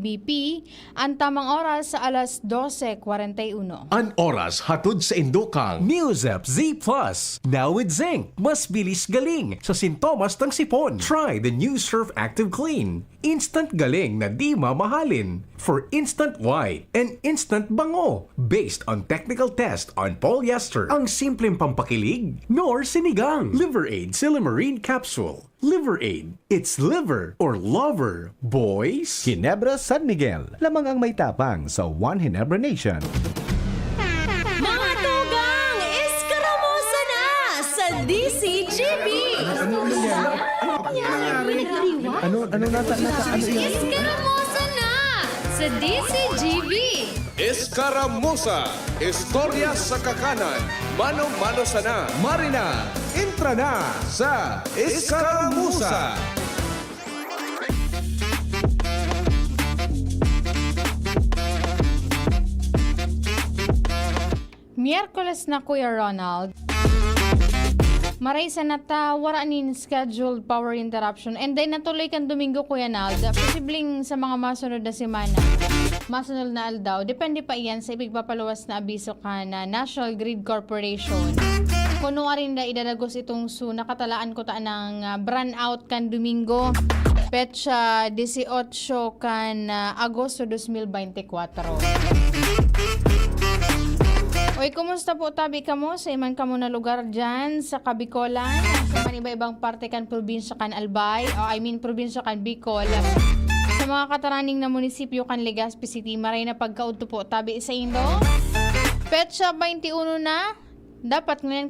IBP. Ang tamang oras sa alas 12:41. An oras hatod sa Indokang. Newsep Z Plus. Now with zinc. Mas bilis galing sa sintomas ng sipon. Try the new Surf Active Clean. Instant galing na di mamahalin. For instant white and instant bango. Based on technical test on polyester. Ang simpleng pampakilig nor sinigang. Liver Aid Silimarine Capsule. Liver Aid. It's liver or lover, boys. Ginebra San Miguel. Lamang ang may tapang sa One Ginebra Nation. Mga tugang, iskaramusa na sa DCGB! Ano nata Iskaramusa na sa DCGB! Escaramuza. Istorya sa kakanan. Mano-mano sana. Marina, intra na sa Escaramuza. Miyerkules na, Kuya Ronald. Maray sa nata, waranin scheduled power interruption. And then natuloy kan Domingo, Kuya Nald. Posibleng sa mga masunod na semana. Masunod na aldaw. Depende pa iyan sa ipigpapaluwas na abiso ka na National Grid Corporation. Kuno rin na idadagos itong nakatalaan ko ta ng brownout kan Domingo. Petsa 18 kan Agosto 2024. Oy, kumusta po tabi ka mo sa iman ka mo na lugar dyan sa Kabikolan? Sa man iba-ibang parte kan probinsya kan Albay, probinsya kan Bicol. Sa mga kataraning na munisipyo kan Legazpi City, maray na pagkaudto po tabi sa Indo. Petsa 21 na, dapat ngayon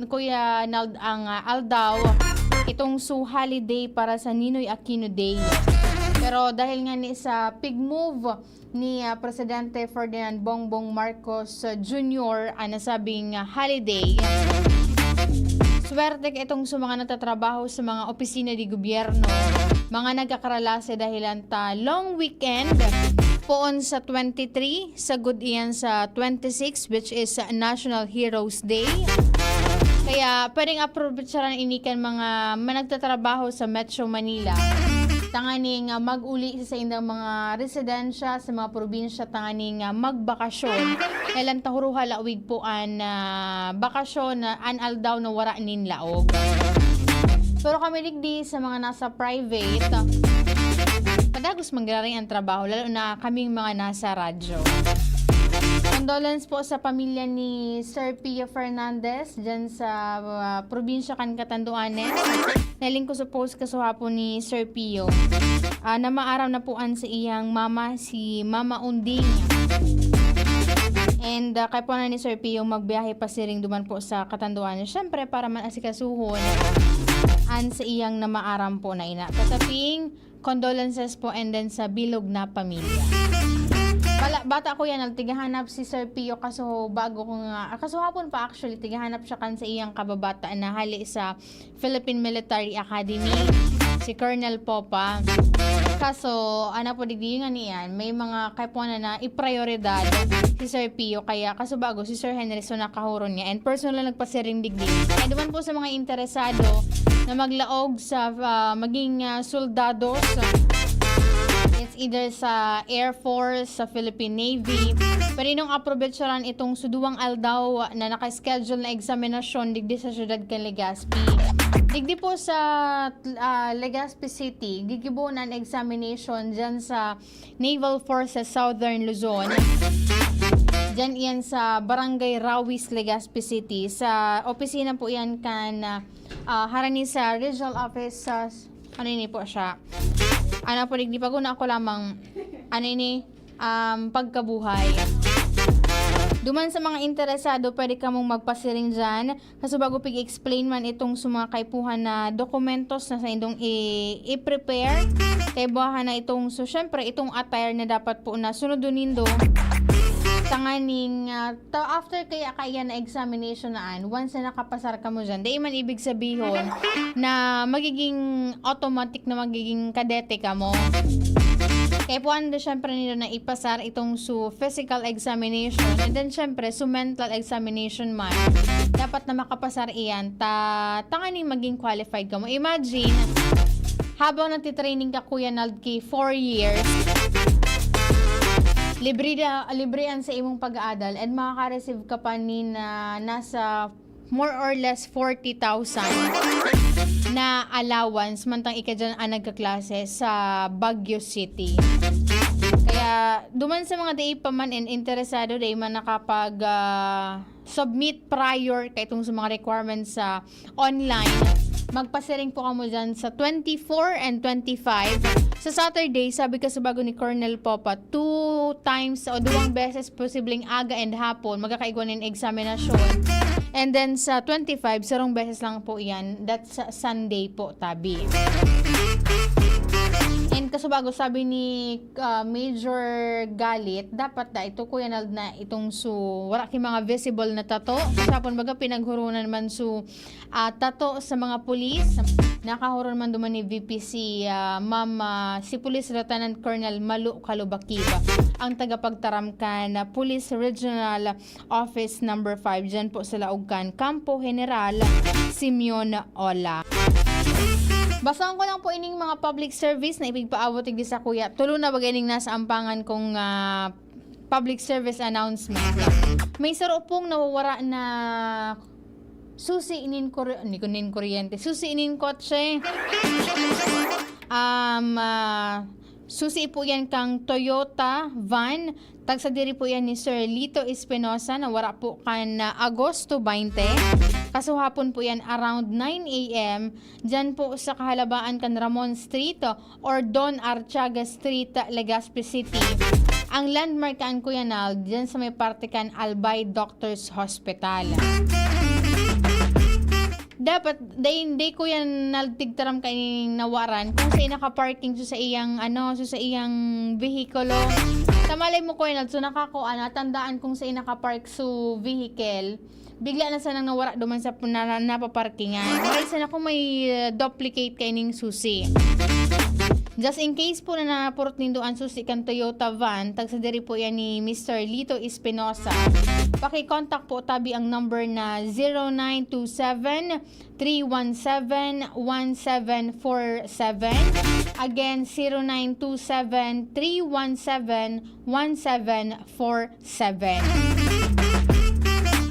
Kuya Nald ang aldaw, itong holiday para sa Ninoy Aquino Day. Pero dahil nga ni sa pig move ni Presidente Ferdinand Bongbong Marcos Jr. Nasabing holiday, swerte ka itong sa mga natatrabaho sa mga opisina di gobyerno, mga nagkakaralase dahilan ta long weekend poon sa 23, sa good iyan sa 26, which is National Heroes Day. Kaya pwedeng approvecharan inikan mga managtatrabaho sa Metro Manila. Tanganing mag-uli sa indang mga residensya sa mga probinsya, tanganing magbakasyon. Kailan tahuruha lawig po an bakasyon na analdaw na wara nin laog. Pero kami digdi sa mga nasa private, padagos manggararing ang trabaho, lalo na kaming mga nasa radyo. Condolence po sa pamilya ni Sir Pio Fernandez dyan sa probinsya kan Catanduanes. Naling ko sa post kasuhapon ni Sir Pio. Na maaraw na po sa iyang mama, si Mama Unding. And kay po na ni Sir Pio magbiyahe pa siring duman po sa Catanduanes. Syempre para man asikasuhon sa iyang na maaram po na ina. Kataping condolences po and then sa bilog na pamilya. Bata ko yan, tigahanap si Sir Pio kaso bago ko nga, kaso hapon pa actually, tigahanap siya kan sa iyang kababata na hali sa Philippine Military Academy, si Colonel Popa. Kaso, po digdi nga niyan, may mga kaipuan na iprioridad si Sir Pio, kaya kaso bago si Sir Henry so nakahuron niya, and personal nagpasiring digdi. Kaya duman po sa mga interesado na maglaog sa maging soldados, it's either sa Air Force, sa Philippine Navy. Pero nung approvecharan itong suduwang aldaw na naka-schedule na eksaminasyon digdi sa syudad kan Legazpi. Digdi po sa Legazpi City, gigibunan examination dyan sa Naval Forces Southern Luzon. Dyan iyan sa Barangay Rawis, Legazpi City. Sa opisina po iyan kan harani sa Regional Office sa po siya. Po digdi pa guna ako lamang pagkabuhay. Duman sa mga interesado, pwede ka mong magpasiring dyan. Kaso bago pig-explain man itong mga kaipuhan na dokumentos na sa indong i-prepare. Kaya buhahan na itong, so syempre itong attire na dapat po na sunodunindo. Tanganing, after kaya na examination naan, once na nakapasar ka mo dyan, di man ibig sabihin na magiging automatic na magiging kadete ka mo. Kaya po syempre nila na ipasar itong physical examination, and then syempre mental examination man. Dapat na makapasar iyan, tanganing maging qualified ka mo. Imagine, habang nagtitraining ka Kuya Nald 4 years, Librean sa imong pag-aadal and makaka-receive ka pa ni na nasa more or less 40,000 na allowance mantang ika dyan ang nagkaklase sa Baguio City. Kaya duman sa mga day pa man and interesado day man nakapag submit prior kay itong sa mga requirements sa online, magpasiring po kamo dyan sa 24 and 25. Sa Saturday, sabi ka sa bago ni Colonel Popa, 2 times o 2 beses posibleng aga and hapon magkakaigwan ng examinasyon. And then sa 25, 0 beses lang po yan. That's Sunday po, tabi. And kasubago sabi ni Major Galit, dapat da ito Kuya Nald na itong wala ki mga visible na tato. Sapon baga pinaghurunan man tato sa mga pulis. Nakahuron man duman ni VP si si Police Lieutenant Colonel Malu Kalubakiba, ang tagapagtaramkan na Police Regional Office number 5 dyan po sa Laugcan, Campo General Simeon Ola. Basahan ko lang po ining mga public service na ipigpaabot igdi sa kuya. Tulo na bagay ning nasa ampangan kong public service announcement. May saro pong nawawara na susi inin kuryente. Susi inin kotse. Susi po yan kang Toyota van. Tagsa diri po yan ni Sir Lito Espinosa na wara po kan Agosto 20. Kasuhapon po yan around 9 a.m. Dyan po sa kahalabaan kan Ramon Street or Don Archaga Street, Legazpi City. Ang landmark kan Kuya Nald, dyan sa may parte kan Albay Doctors Hospital. Dapat day ko yan naltigtaram kay nawaran kung sa naka-parking sa iyang sa iyang vehikulo. Tamalay mo ko yan so nakakuan tandaan kung sa naka-park su vehicle. Bigla na sa nang nawara duman sa napaparkingan. Maral sana kung may duplicate kay ning susi. Just in case po na napurot nindo ang susi kan Toyota van, tagsa diri po yan ni Mr. Lito Espinosa. Paki-contact po tabi ang number na 0927-317-1747. Again, 0927-317-1747.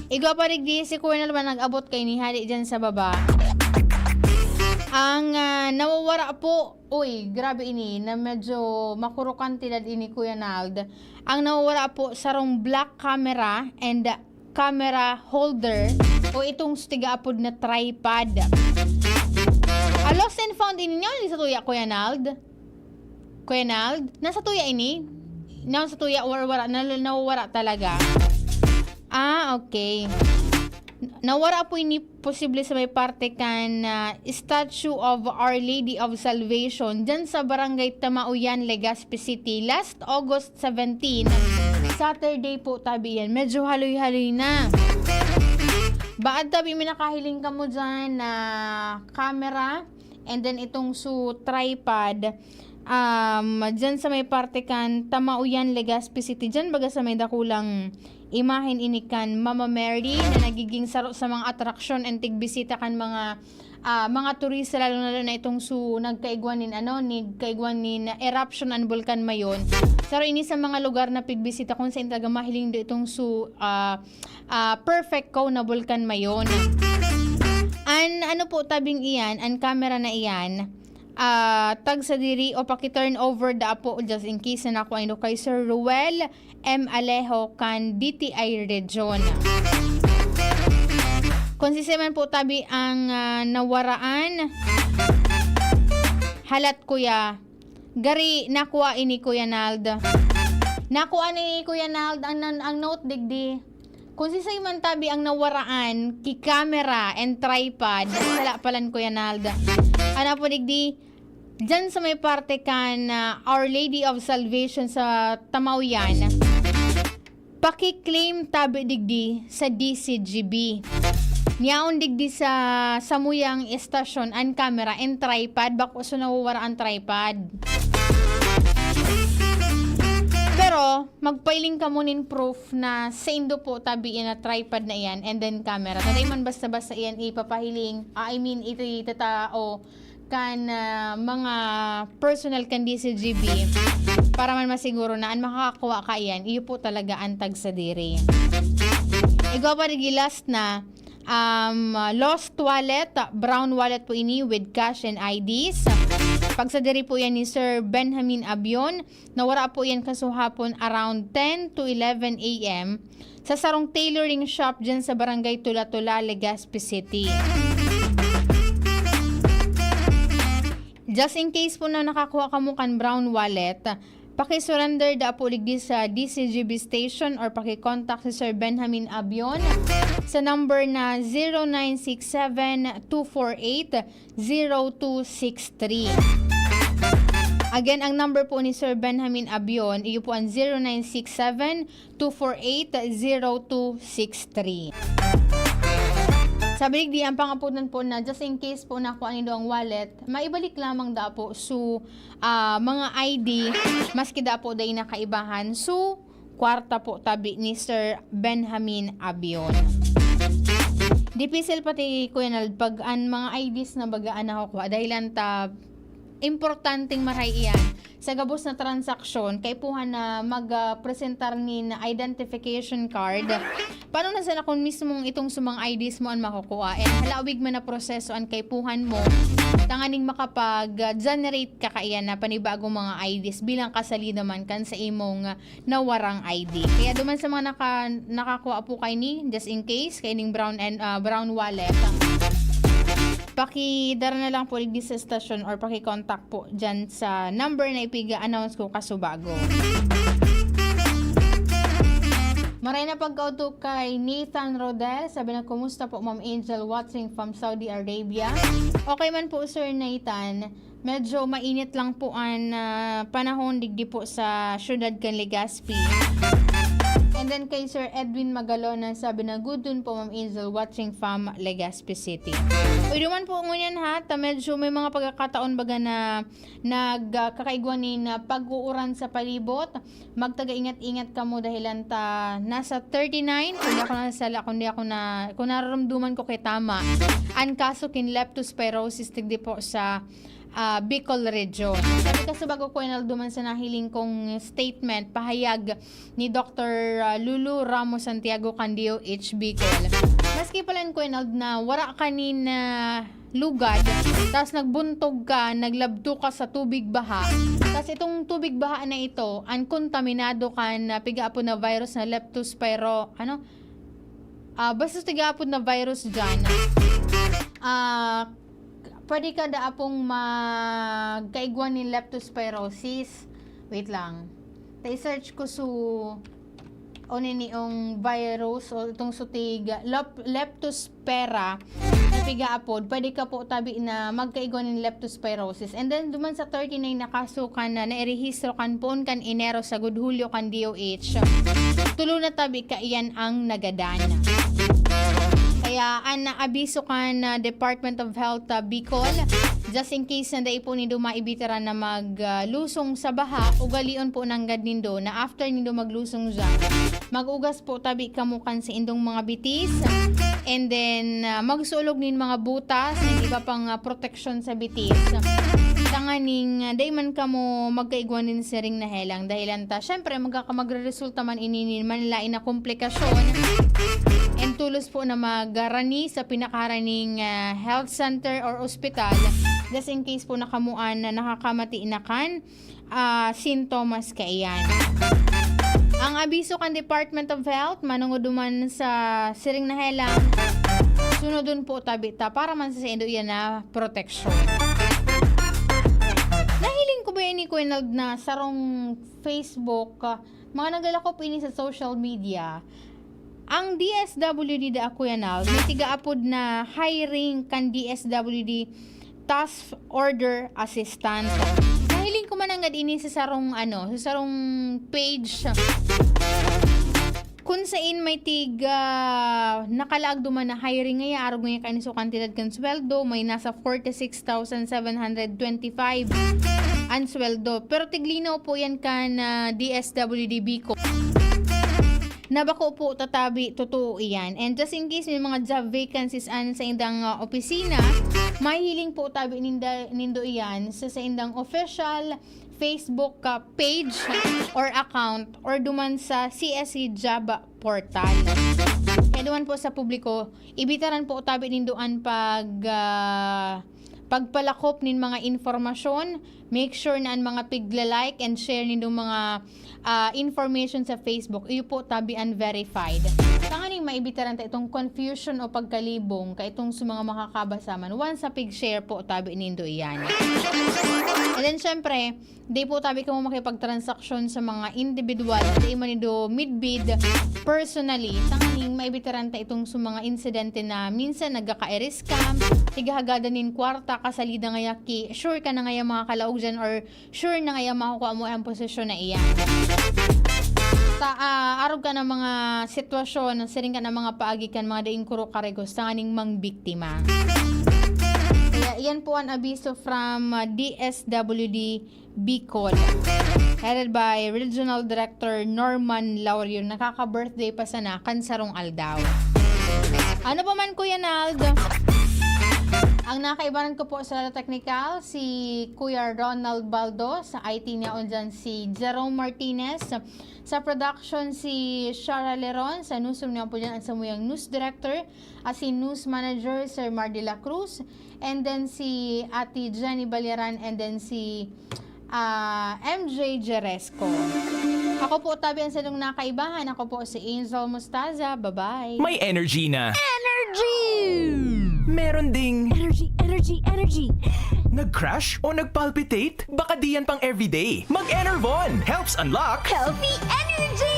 Igwa pa rin di si Kuya naman nag-abot kay ni Hali dyan sa baba. Ang nawawara po, grabe ini, na medyo makurukan tilad ini Kuya Nald. Ang nawawara po sarong black camera and camera holder o itong stiga-apod na tripod. Lost and found ini nyo, sa tuya Kuya Nald? Kuya Nald? Nasa tuya ini? Nasa tuya or wara, nawawara talaga? Okay. Nawara po ini posible sa may parte kan Statue of Our Lady of Salvation dyan sa Barangay Tamauyan, Legazpi City last August 17. Saturday po tabi yan. Medyo haloy-haloy na. Baad tabi may nakahiling ka mo dyan na camera and then itong tripod. Dyan sa may parte kan Tamauyan, Legazpi City dyan baga sa may dakulang imahin inikan Mama Mary na nagiging saro sa mga atraksyon and tigbisita kan mga turista lalo na itong nagkaigwanin nigkaigwanin eruption an Bulkan Mayon. Saro ini sa mga lugar na pigbisita kung saan talaga mahiling do itong perfect ko na Bulkan Mayon. Po tabing iyan, ang camera na iyan, tag sa diri o paki-turn over da po just in case na ako kay Sir Ruel M. Alejo kan DTI Region. Konsisiman po tabi ang nawaraan. Halat kuya. Gari nakuha ini Kuya Nald. Nakuha ni Kuya Nald ang note digdi. Konsisiman tabi ang nawaraan ki camera and tripod. Sala palan Kuya Nald. Ano po digdi? Diyan sa may parte kan Our Lady of Salvation sa Tamauyan, paki-claim tabi digdi sa DCGB. Niyaon digdi sa samuyang estasyon ang camera and tripod bako so nawawara ang tripod. Pero magpailing ka munin proof na sa indo po tabi na tripod na iyan and then camera. Taday man basta-basta iyan ipapahiling. Ito itatao kan mga personal kan DCGB Para man masiguro na ang makakakuha ka yan, iyo po talaga ang tag sa diri. Ikaw pa last na lost wallet, brown wallet po ini with cash and IDs. Pag sa diri po yan ni Sir Benjamin Abion, nawara po yan kasuhapon around 10 to 11 a.m. sa sarong tailoring shop dyan sa Barangay Tula-Tula, Legazpi City. Just in case po na nakakuha ka mo kan brown wallet, paki-surrender da po ligdi sa DCGB station or paki-contact si Sir Benjamin Abion sa number na 0967-248-0263. Again, ang number po ni Sir Benjamin Abion, iyo po ang 0967-248-0263. Sabi di ang pangapunan po na just in case po nakuha niyo ang wallet, maibalik lamang da po su mga ID maski da po day nakaibahan su kwarta po tabi ni Sir Benjamin Abion. Dipisil pati ko yan pag ang mga IDs na bagaan nakukuha dahil ta importanteng maray iyan sa gabos na transaksyon kay puhan na mag-presentar ni na identification card. Paano na sana kung mismong itong sumang IDs mo ang makukuha? And halawig man na proseso ang kay puhan mo tanganing makapag-generate ka kaiyan na panibagong mga IDs bilang kasali naman kan sa imong nawarang ID. Kaya duman sa mga nakakuha po kay ni just in case kay ning brown wallet, pakidara na lang po ligdi sa station or paki-contact po dyan sa number na ipiga-announce ko kasubago. Maray na pagkauto kay Nathan Rodel. Sabi na, kumusta po Ma'am Angel watching from Saudi Arabia? Okay man po Sir Nathan. Medyo mainit lang po ang panahon digdi po sa syudad kan Legazpi. And then kay Sir Edwin Magalona, sabi na, good dun po Ma'am Angel watching from Legazpi City. Uy, duman po ngunyan ha, medyo may mga pagkakataon baga na nagkakaigwanin na pag-uuran sa palibot. Magtaga-ingat-ingat ka mo dahilan ta nasa 39, kung nararamduman ko kay tama, ang kaso kin leptospirosis tigdi po sa Bicol region. Sabi kasi bago ko inalduman sa nahiling kong statement, pahayag ni Dr. Lulu Ramos Santiago Candio H. Bicol. Maski pala ko inald na wara kanin lugad, tapos nagbuntog ka, naglabdo ka sa tubig baha. Tapos itong tubig baha na ito, uncontaminado ka na pigaapon na virus na basta pigaapon na virus dyan. Pwede ka daapong magkaigwan ni leptospirosis. Wait lang. Tai-search ko o niniong virus o itong sutig leptospira na pigaapod. Pwede ka po tabi na magkaigwan ni leptospirosis. And then duman sa 39 na kaso kan na nairehistro kan poon kan Enero sa Hulyo kan DOH. Tulo na tabi ka iyan ang nagadana. Kaya abiso kan Department of Health Bicol, just in case na dai po nindo maibitara na maglusong sa baha, ugalion po ng nindo na after nindo maglusong dyan, magugas po tabi kamukan sa indong mga bitis, and then magsulog nin mga butas, ng iba pang protection sa bitis. Tanganing day man kamo magkaigwanin sa ring na helang dahilan ta, syempre magre-resulta man ininin manlain na komplikasyon. And tulos po na magarani sa pinakaraning health center or ospital just in case po nakamuan na nakakamati inakan sintomas kaiyan. Ang abiso kan Department of Health manunguduman sa siring na helang sunodun po tabita para man sa indo yan na protection. Nahiling ko ba yan ni Kuenald na sarong Facebook, mga naglalakop ini sa social media. Ang DSWD da ako yan may tigaapod na hiring kan DSWD Task Order Assistant. Nahiling ko man ang ini sa sarong page kung saan may nakalaag duman na hiring ngaya araw ngayon kaniso kantidad kan sweldo may nasa 46,725 ang sweldo pero tiglinaw po yan kan DSWD Bicol. Nabako po tatabi, totoo iyan. And just in case may mga job vacancies sa indang opisina, may hiling po tabi nindo iyan sa indang official Facebook page or account or duman sa CSE Java portal. Kaya duman po sa publiko, ibitaran po tabi ninduan pagpalakop nin mga informasyon, make sure na ang mga pigla-like and share nindo mga information sa Facebook, iyo po tabi unverified. Tanganing maibitaran ta itong confusion o pagkalibong ka itong sa mga makakabasaman. Once sa pig-share po tabi nindo iyan. And then syempre, di po tabi ka mo makipagtransaksyon sa mga individual, di man nindo mid-bid personally. Tanganing maibitaran ta itong sa mga insidente na minsan nagka-scam, tigahagadan nin kwarta kasalida nga yaki, sure ka na nga yung mga kalaog dyan or sure na nga yung makukuha mo ang posisyon na iyan. Arog ka ng mga sitwasyon, siring ka ng mga paagikan, mga daing kuro karegos, tanganing mang biktima. Kaya iyan po ang abiso from DSWD Bicol. Headed by Regional Director Norman Laurier. Nakaka-birthday pa sana, Kansarong Aldaw. Ano pa man Kuya Naldo? Ang nakaibanan ko po sa technical, si Kuya Ronald Baldo. Sa IT niya on dyan si Jerome Martinez. Sa production si Shara Leron. Sa newsroom niya po dyan ang samuyang news director. At si news manager Sir Mar de la Cruz. And then si Ate Jenny Baliaran. And then si MJ Jeresco. Ako po tabi ang salong nakaibahan. Ako po si Angel Mustaza. Bye-bye. May energy na. Energy! Meron ding Energy! nag-crash o nag-palpitate? Baka di yan pang everyday. Mag-Enervon helps unlock Healthy energy!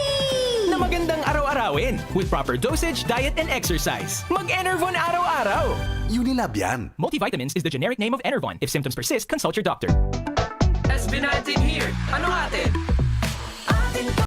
na magandang araw-arawin with proper dosage, diet, and exercise. Mag-Enervon araw-araw. Unilab yan. Multivitamins is the generic name of Enervon. If symptoms persist, consult your doctor. SB19 here. Ano atin?